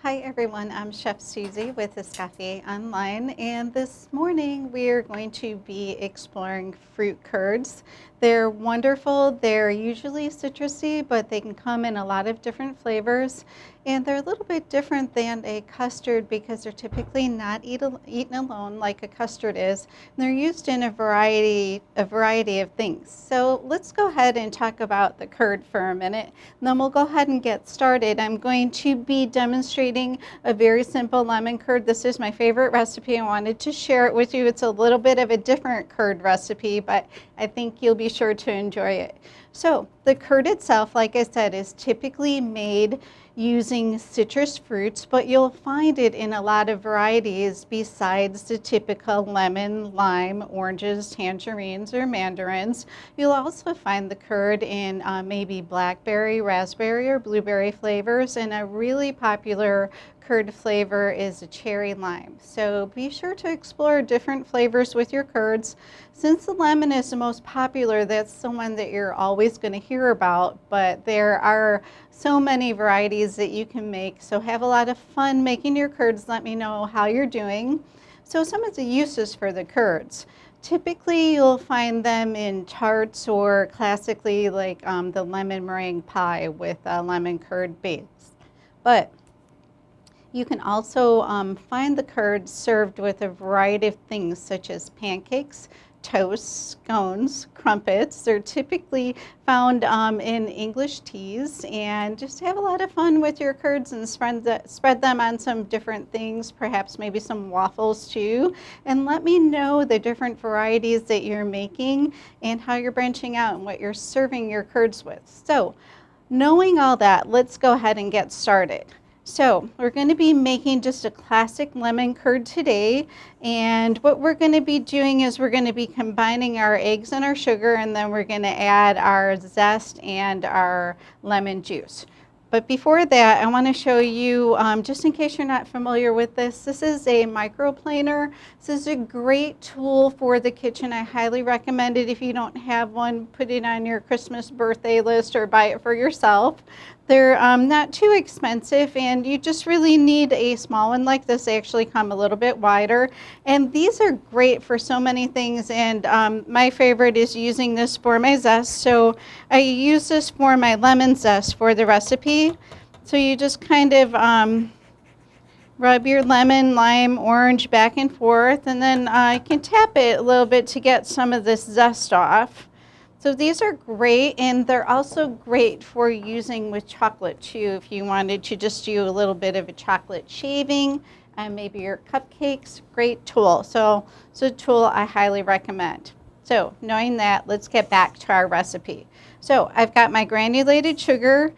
Hi everyone, I'm Chef Susie with Escoffier Online, and this morning we are going to be exploring fruit curds. They're wonderful. They're usually citrusy, but they can come in a lot of different flavors, and they're a little bit different than a custard because they're typically not eaten alone like a custard is. And they're used in a variety of things. So let's go ahead and talk about the curd for a minute, and then we'll go ahead and get started. I'm going to be demonstrating a very simple lemon curd. This is my favorite recipe. I wanted to share it with you. It's a little bit of a different curd recipe, but I think you'll be sure to enjoy it. So the curd itself, like I said, is typically made using citrus fruits, but you'll find it in a lot of varieties besides the typical lemon, lime, oranges, tangerines, or mandarins. You'll also find the curd in maybe blackberry, raspberry, or blueberry flavors, and a really popular curd flavor is a cherry lime. So be sure to explore different flavors with your curds. Since the lemon is the most popular, that's the one that you're always going to hear about, but there are so many varieties that you can make. So have a lot of fun making your curds. Let me know how you're doing. So some of the uses for the curds. Typically you'll find them in tarts or classically like the lemon meringue pie with a lemon curd base. But you can also find the curds served with a variety of things such as pancakes, toasts, scones, crumpets. They're typically found in English teas, and just have a lot of fun with your curds and spread them on some different things, perhaps maybe some waffles too. And let me know the different varieties that you're making and how you're branching out and what you're serving your curds with. So knowing all that, let's go ahead and get started. So we're going to be making just a classic lemon curd today, and what we're going to be doing is we're going to be combining our eggs and our sugar, and then we're going to add our zest and our lemon juice. But before that, I want to show you, just in case you're not familiar with this, this is a microplaner. This is a great tool for the kitchen. I highly recommend it. If you don't have one, put it on your Christmas birthday list or buy it for yourself. They're not too expensive, and you just really need a small one like this. They actually come a little bit wider, and these are great for so many things, and my favorite is using this for my zest. So I use this for my lemon zest for the recipe. So you just kind of rub your lemon, lime, orange back and forth, and then you can tap it a little bit to get some of this zest off. So these are great, and they're also great for using with chocolate too. If you wanted to just do a little bit of a chocolate shaving and maybe your cupcakes, great tool. So it's a tool I highly recommend. So knowing that, let's get back to our recipe. So I've got my granulated sugar.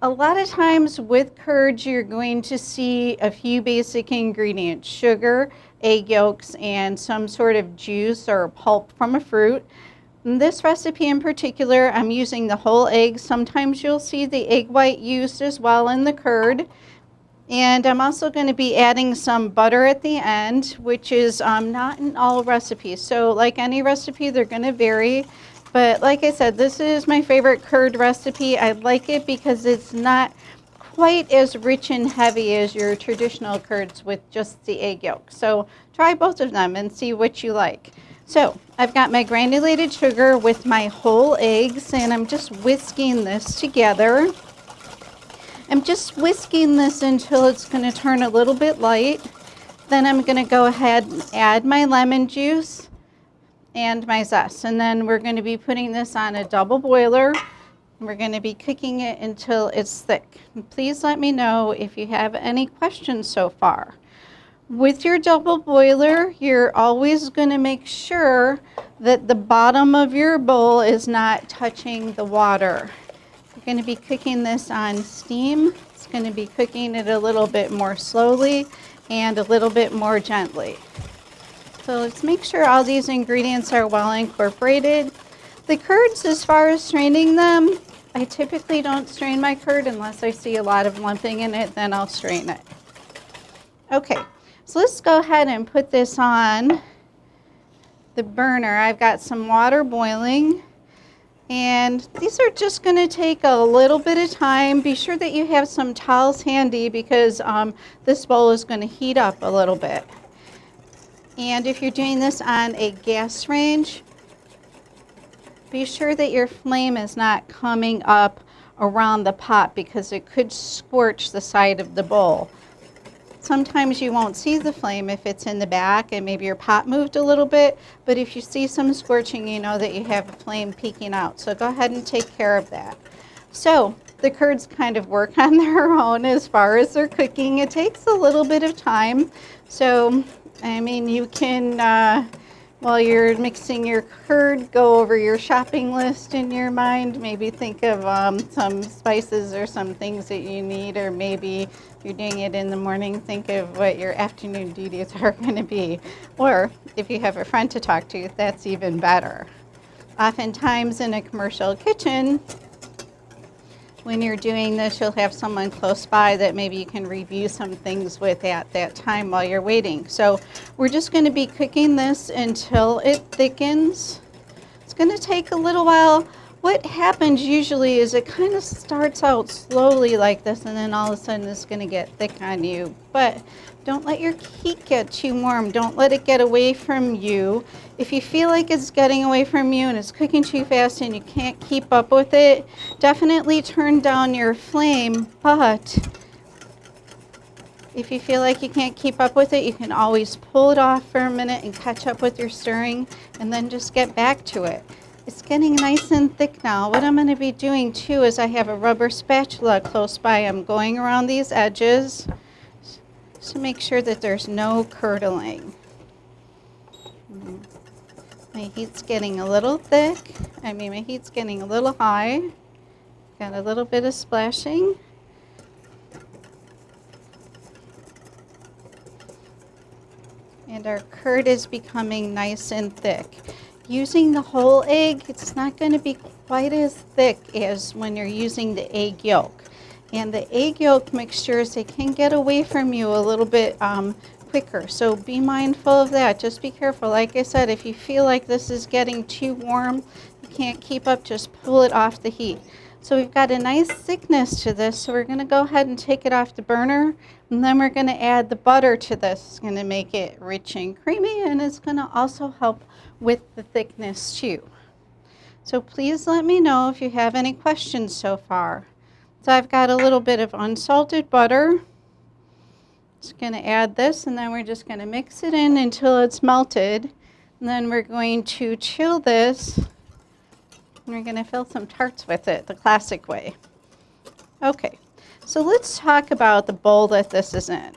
A lot of times with curds, you're going to see a few basic ingredients: sugar, egg yolks, and some sort of juice or pulp from a fruit. In this recipe in particular, I'm using the whole egg. Sometimes you'll see the egg white used as well in the curd. And I'm also going to be adding some butter at the end, which is not in all recipes. So like any recipe, they're going to vary. But like I said, this is my favorite curd recipe. I like it because it's not quite as rich and heavy as your traditional curds with just the egg yolk. So try both of them and see what you like. So I've got my granulated sugar with my whole eggs, and I'm just whisking this together. I'm just whisking this until it's going to turn a little bit light. Then I'm going to go ahead and add my lemon juice and my zest. And then we're going to be putting this on a double boiler. We're going to be cooking it until it's thick. And please let me know if you have any questions so far. With your double boiler, you're always going to make sure that the bottom of your bowl is not touching the water. You're going to be cooking this on steam. It's going to be cooking it a little bit more slowly and a little bit more gently. So let's make sure all these ingredients are well incorporated. The curds, as far as straining them, I typically don't strain my curd unless I see a lot of lumping in it, then I'll strain it. Okay. So let's go ahead and put this on the burner. I've got some water boiling. And these are just going to take a little bit of time. Be sure that you have some towels handy because this bowl is going to heat up a little bit. And if you're doing this on a gas range, be sure that your flame is not coming up around the pot because it could scorch the side of the bowl. Sometimes you won't see the flame if it's in the back and maybe your pot moved a little bit, but if you see some scorching, you know that you have a flame peeking out. So go ahead and take care of that. So the curds kind of work on their own as far as their cooking. It takes a little bit of time. So, I mean, you can, while you're mixing your curd, go over your shopping list in your mind. Maybe think of some spices or some things that you need, or maybe if you're doing it in the morning, think of what your afternoon duties are going to be. Or if you have a friend to talk to, that's even better. Oftentimes in a commercial kitchen, when you're doing this, you'll have someone close by that maybe you can review some things with at that time while you're waiting. So we're just going to be cooking this until it thickens. It's going to take a little while. What happens usually is it kind of starts out slowly like this, and then all of a sudden it's going to get thick on you. But don't let your heat get too warm. Don't let it get away from you. If you feel like it's getting away from you and it's cooking too fast and you can't keep up with it, definitely turn down your flame. But if you feel like you can't keep up with it, you can always pull it off for a minute and catch up with your stirring and then just get back to it. It's getting nice and thick now. What I'm going to be doing too is I have a rubber spatula close by. I'm going around these edges to make sure that there's no curdling. My heat's getting a little thick. My heat's getting a little high. Got a little bit of splashing. And our curd is becoming nice and thick. Using the whole egg, it's not going to be quite as thick as when you're using the egg yolk. And the egg yolk mixtures, they can get away from you a little bit quicker. So be mindful of that. Just be careful. Like I said, if you feel like this is getting too warm, you can't keep up, just pull it off the heat. So we've got a nice thickness to this. So we're going to go ahead and take it off the burner. And then we're going to add the butter to this. It's going to make it rich and creamy, and it's going to also help with the thickness too. So please let me know if you have any questions so far. So I've got a little bit of unsalted butter. Just going to add this, and then we're just going to mix it in until it's melted. And then we're going to chill this, and we're going to fill some tarts with it, the classic way. Okay, so let's talk about the bowl that this is in.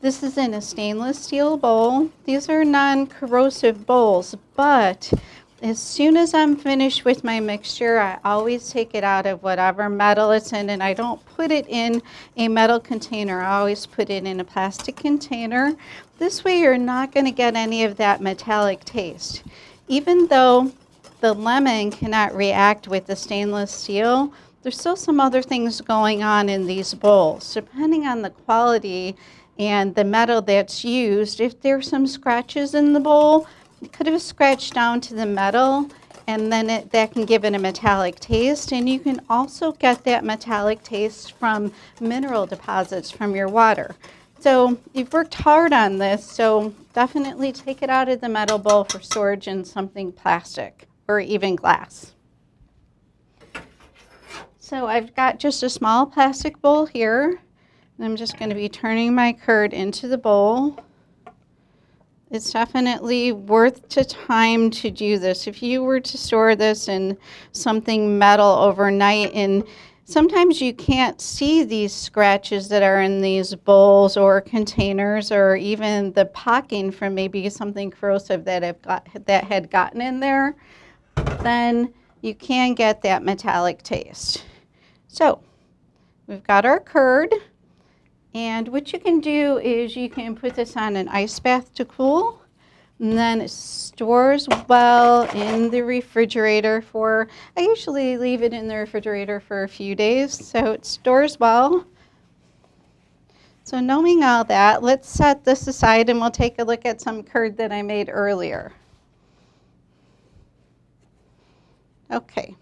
This is in a stainless steel bowl. These are non-corrosive bowls, but as soon as I'm finished with my mixture, I always take it out of whatever metal it's in, and I don't put it in a metal container. I always put it in a plastic container. This way you're not going to get any of that metallic taste. Even though the lemon cannot react with the stainless steel, there's still some other things going on in these bowls. Depending on the quality and the metal that's used, if there's some scratches in the bowl, it could have scratched down to the metal, and then that can give it a metallic taste. And you can also get that metallic taste from mineral deposits from your water. So you've worked hard on this, so definitely take it out of the metal bowl for storage in something plastic or even glass. So I've got just a small plastic bowl here. And I'm just going to be turning my curd into the bowl. It's definitely worth the time to do this. If you were to store this in something metal overnight, and sometimes you can't see these scratches that are in these bowls or containers, or even the pocking from maybe something corrosive that had gotten in there, then you can get that metallic taste. So we've got our curd. And what you can do is you can put this on an ice bath to cool, and then it stores well in the refrigerator for, I usually leave it in the refrigerator for a few days, so it stores well. So knowing all that, let's set this aside and we'll take a look at some curd that I made earlier. Okay,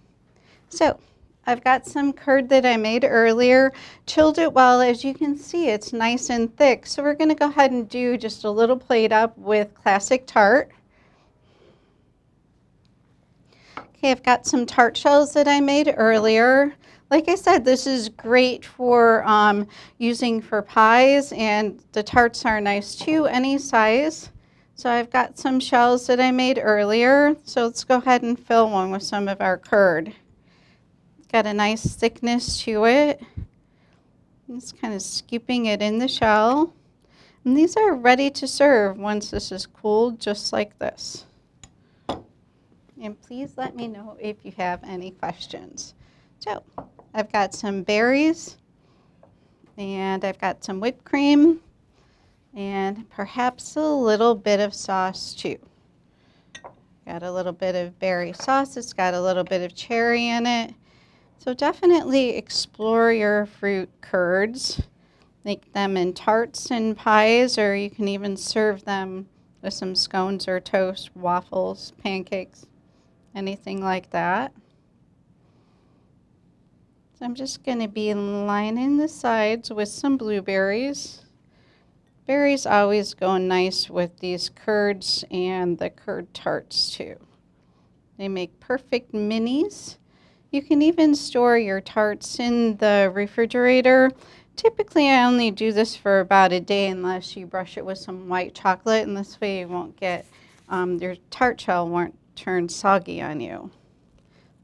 So I've got some curd that I made earlier, chilled it well. As you can see, it's nice and thick. So we're going to go ahead and do just a little plate up with classic tart. Okay, I've got some tart shells that I made earlier. Like I said, this is great for using for pies, and the tarts are nice too, any size. So I've got some shells that I made earlier. So let's go ahead and fill one with some of our curd. Got a nice thickness to it. Just kind of scooping it in the shell. And these are ready to serve once this is cooled, just like this. And please let me know if you have any questions. So I've got some berries, and I've got some whipped cream, and perhaps a little bit of sauce too. Got a little bit of berry sauce. It's got a little bit of cherry in it. So definitely explore your fruit curds. Make them in tarts and pies, or you can even serve them with some scones or toast, waffles, pancakes, anything like that. So I'm just going to be lining the sides with some blueberries. Berries always go nice with these curds and the curd tarts too. They make perfect minis. You can even store your tarts in the refrigerator. Typically, I only do this for about a day unless you brush it with some white chocolate, and this way you won't get, your tart shell won't turn soggy on you.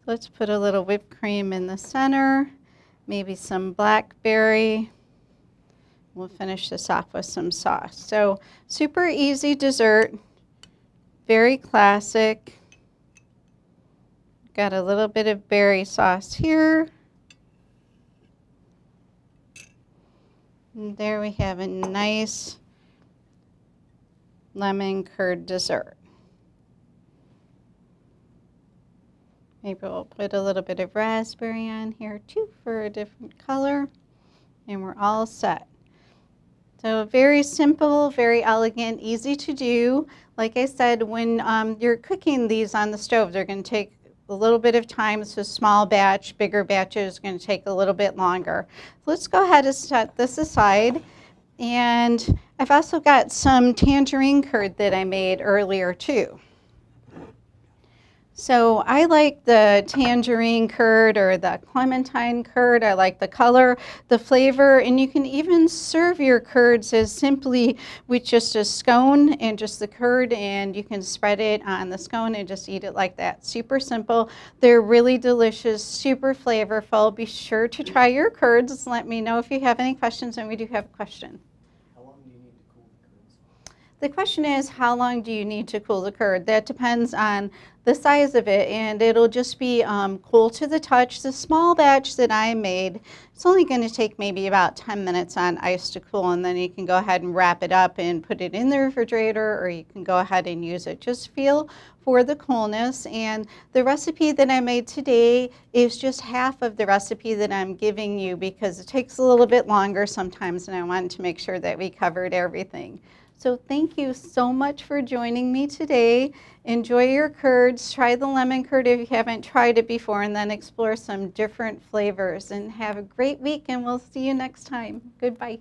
Let's put a little whipped cream in the center, maybe some blackberry. We'll finish this off with some sauce. So super easy dessert, very classic. Got a little bit of berry sauce here. And there we have a nice lemon curd dessert. Maybe we'll put a little bit of raspberry on here too for a different color. And we're all set. So very simple, very elegant, easy to do. Like I said, when you're cooking these on the stove, they're going to take a little bit of time. It's a small batch. Bigger batches are going to take a little bit longer. So let's go ahead and set this aside. And I've also got some tangerine curd that I made earlier too. So I like the tangerine curd or the clementine curd. I like the color, the flavor, and you can even serve your curds as simply with just a scone and just the curd, and you can spread it on the scone and just eat it like that. Super simple. They're really delicious, super flavorful. Be sure to try your curds. Let me know if you have any questions, and we do have a question. The question is, how long do you need to cool the curd? That depends on the size of it, and it'll just be cool to the touch. The small batch that I made, it's only going to take maybe about 10 minutes on ice to cool, and then you can go ahead and wrap it up and put it in the refrigerator, or you can go ahead and use it. Just feel for the coolness. And the recipe that I made today is just half of the recipe that I'm giving you because it takes a little bit longer sometimes, and I wanted to make sure that we covered everything. So thank you so much for joining me today. Enjoy your curds. Try the lemon curd if you haven't tried it before, and then explore some different flavors. And have a great week, and we'll see you next time. Goodbye.